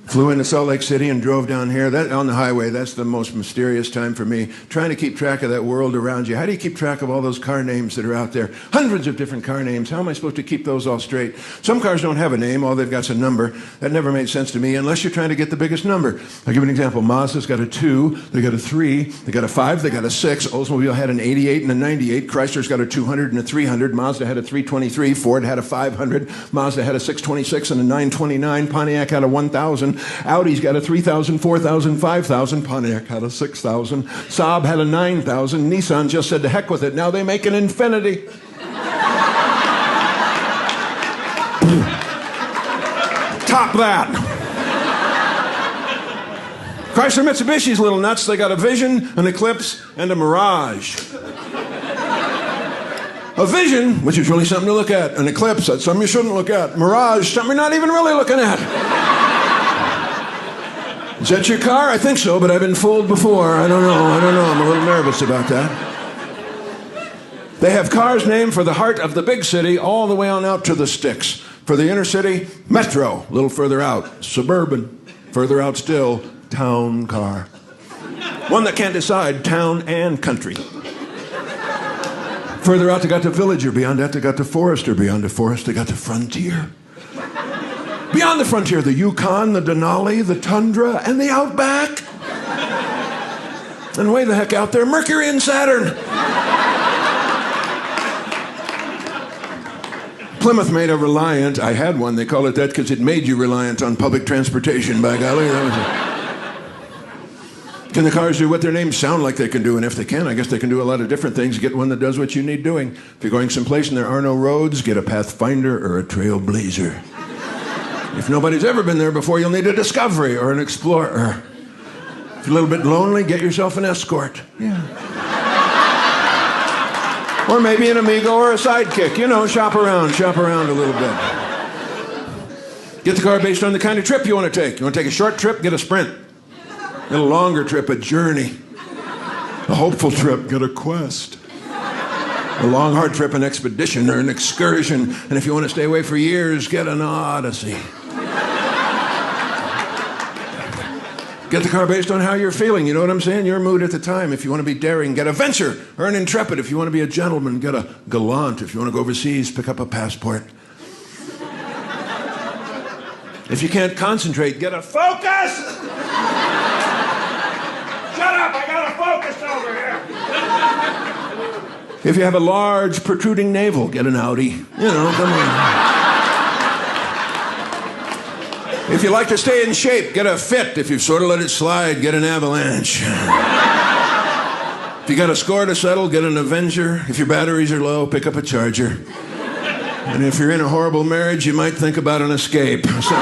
Flew into Salt Lake City and drove down here. That on the highway, that's the most mysterious time for me. Trying to keep track of that world around you. How do you keep track of all those car names that are out there? Hundreds of different car names. How am I supposed to keep those all straight? Some cars don't have a name. All they've got is a number. That never made sense to me unless you're trying to get the biggest number. I'll give you an example. Mazda's got a 2. They got a 3. They got a 5. They got a 6. Oldsmobile had an 88 and a 98. Chrysler's got a 200 and a 300. Mazda had a 323. Ford had a 500. Mazda had a 626 and a 929. Pontiac had a 1000. Audi's got a 3,000, 4,000, 5,000. Pontiac had a 6,000. Saab had a 9,000. Nissan just said to heck with it. Now they make an Infinity. Top that. Chrysler Mitsubishi's little nuts. They got a Vision, an Eclipse, and a Mirage. A Vision, which is really something to look at. An Eclipse, that's something you shouldn't look at. Mirage, something you're not even really looking at. Is that your car? I think so, but I've been fooled before. I don't know. I'm a little nervous about that. They have cars named for the heart of the big city all the way on out to the sticks. For the inner city, Metro. A little further out, Suburban. Further out still, Town Car. One that can't decide, town and country. Further out, they got the Villager. Beyond that, they got the Forester. Beyond the Forest, they got the Frontier. Beyond the Frontier, the Yukon, the Denali, the Tundra, and the Outback. And way the heck out there, Mercury and Saturn. Plymouth made a Reliant. I had one. They call it that because it made you reliant on public transportation, by golly. Can the cars do what their names sound like they can do? And if they can, I guess they can do a lot of different things. Get one that does what you need doing. If you're going someplace and there are no roads, get a Pathfinder or a Trailblazer. If nobody's ever been there before, you'll need a Discovery or an Explorer. If you're a little bit lonely, get yourself an Escort. Yeah. Or maybe an Amigo or a Sidekick. You know, shop around a little bit. Get the car based on the kind of trip you want to take. You want to take a short trip, get a Sprint. Get a longer trip, a Journey. A hopeful trip, get a Quest. A long, hard trip, an Expedition or an Excursion. And if you want to stay away for years, get an Odyssey. Get the car based on how you're feeling, you know what I'm saying? Your mood at the time. If you want to be daring, get a Venture or an Intrepid. If you want to be a gentleman, get a Gallant. If you want to go overseas, pick up a Passport. If you can't concentrate, get a Focus! Shut up, I got a Focus over here! If you have a large, protruding navel, get an Audi. You know, come on. If you like to stay in shape, get a Fit. If you've sort of let it slide, get an Avalanche. If you got a score to settle, get an Avenger. If your batteries are low, pick up a Charger. And if you're in a horrible marriage, you might think about an escape. So...